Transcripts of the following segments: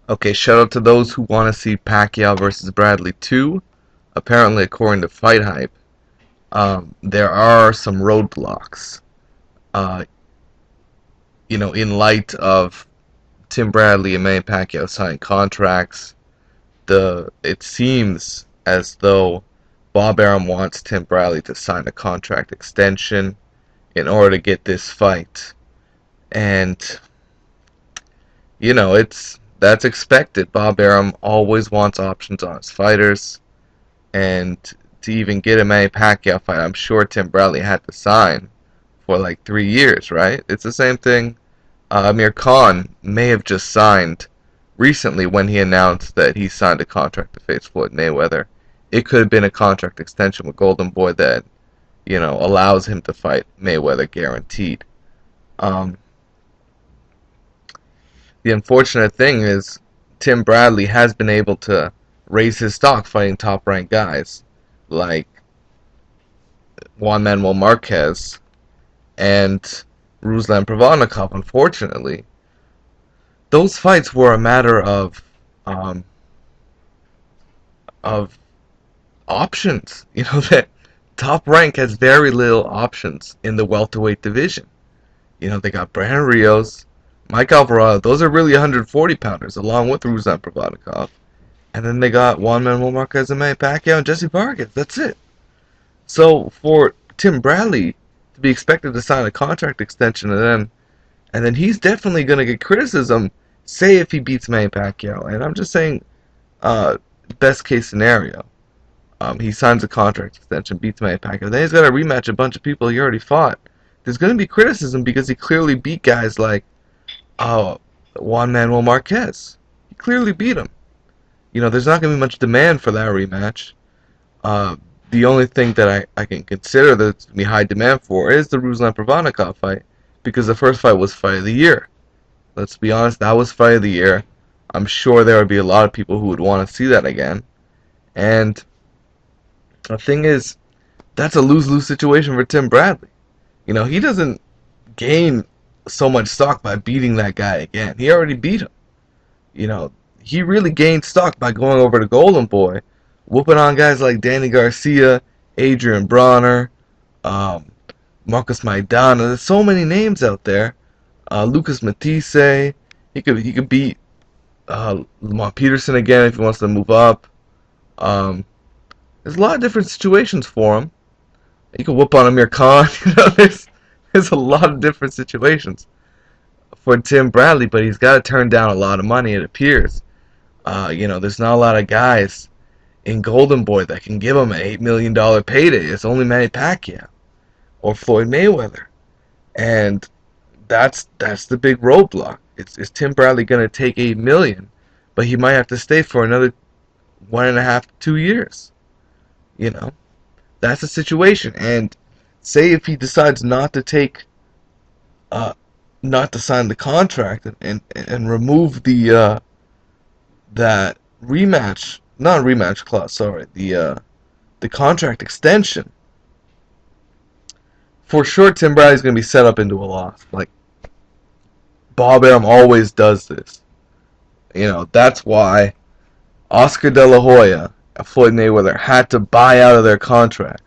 Okay, shout out to those who want to see Pacquiao versus Bradley 2. Apparently, according to Fight Hype, there are some roadblocks. Uh, in light of Tim Bradley and Manny Pacquiao signing contracts, it seems as though Bob Arum wants Tim Bradley to sign a contract extension in order to get this fight. And it's that's expected. Bob Arum always wants options on his fighters, and to even get a Manny Pacquiao fight, I'm sure Tim Bradley had to sign for like 3 years, right? It's the same thing. Amir Khan may have just signed recently when he announced that he signed a contract to face Floyd Mayweather. It could have been a contract extension with Golden Boy that allows him to fight Mayweather guaranteed. Um, the unfortunate thing is Tim Bradley has been able to raise his stock fighting top ranked guys like Juan Manuel Marquez and Ruslan Provodnikov. Unfortunately, those fights were a matter um, of options. That Top Rank has very little options in the welterweight division. They got Brandon Rios, Mike Alvarado. Those are really 140 pounders, along with Ruslan Provodnikov. And then they got Juan Manuel Marquez and Manny Pacquiao and Jesse Vargas. That's it. So for Tim Bradley to be expected to sign a contract extension and then he's definitely going to get criticism, say if he beats Manny Pacquiao. And I'm just saying, uh, best case scenario. He signs a contract extension, beats Manny Pacquiao. Then he's got to rematch a bunch of people he already fought. There's going to be criticism because he clearly beat guys like Juan Manuel Marquez. He clearly beat him. There's not going to be much demand for that rematch. Uh, the only thing that I can consider that's going to be high demand for is the Ruslan Provodnikov fight because the first fight was Fight of the Year. Let's be honest, that was Fight of the Year. I'm sure there would be a lot of people who would want to see that again. And the thing is, that's a lose-lose situation for Tim Bradley. He doesn't gain so much stock by beating that guy again. He already beat him. You know, he really gained stock by going over to Golden Boy, whooping on guys like Danny Garcia, Adrian Bronner, um, Marcus Maidana. There's so many names out there. Lucas Matisse. He could beat Lamont Peterson again if he wants to move up. Um, there's a lot of different situations for him. He could whoop on Amir Khan. There's a lot of different situations for Tim Bradley, but he's got to turn down a lot of money. It appears. There's not a lot of guys in Golden Boy that can give him an $8 million payday. It's only Manny Pacquiao or Floyd Mayweather, and that's the big roadblock. Is Tim Bradley going to take 8 million, but he might have to stay for another 1.5 to 2 years? You know, that's the situation. And say if he decides not to sign the contract and remove that rematch, not rematch clause, sorry, the contract extension. For sure, Tim Bradley's going to be set up into a loss. Like, Bob Arum always does this. That's why Oscar De La Hoya and Floyd Mayweather had to buy out of their contracts.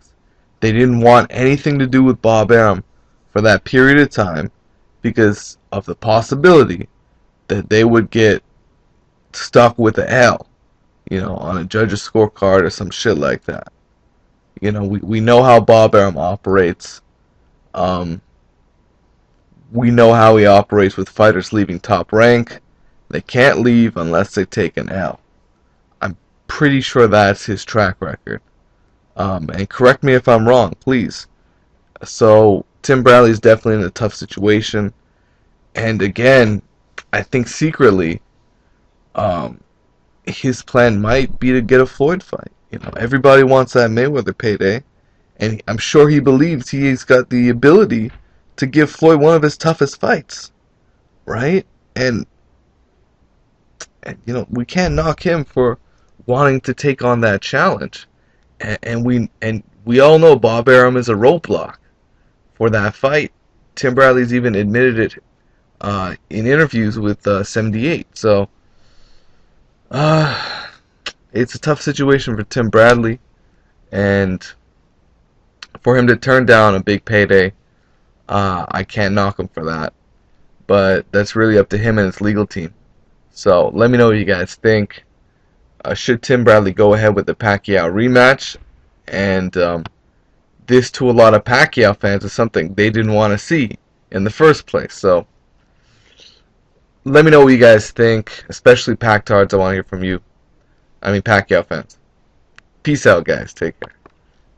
They didn't want anything to do with Bob Arum for that period of time because of the possibility that they would get stuck with an L, on a judge's scorecard or some shit like that. We know how Bob Arum operates. Um, we know how he operates with fighters leaving Top Rank. They can't leave unless they take an L. I'm pretty sure that's his track record. And correct me if I'm wrong, please. So Tim Bradley's definitely in a tough situation. And again, I think secretly, um, his plan might be to get a Floyd fight. Everybody wants that Mayweather payday, and I'm sure he believes he's got the ability to give Floyd one of his toughest fights, right? And we can't knock him for wanting to take on that challenge. And we all know Bob Arum is a roadblock for that fight. Tim Bradley's even admitted it in interviews with 78. So Uh, it's a tough situation for Tim Bradley, and for him to turn down a big payday, I can't knock him for that. But that's really up to him and his legal team. So let me know what you guys think. Should Tim Bradley go ahead with the Pacquiao rematch? And this, to a lot of Pacquiao fans, is something they didn't want to see in the first place. So let me know what you guys think, especially Pactards. I want to hear from you. I mean, Pacquiao fans. Peace out, guys. Take care.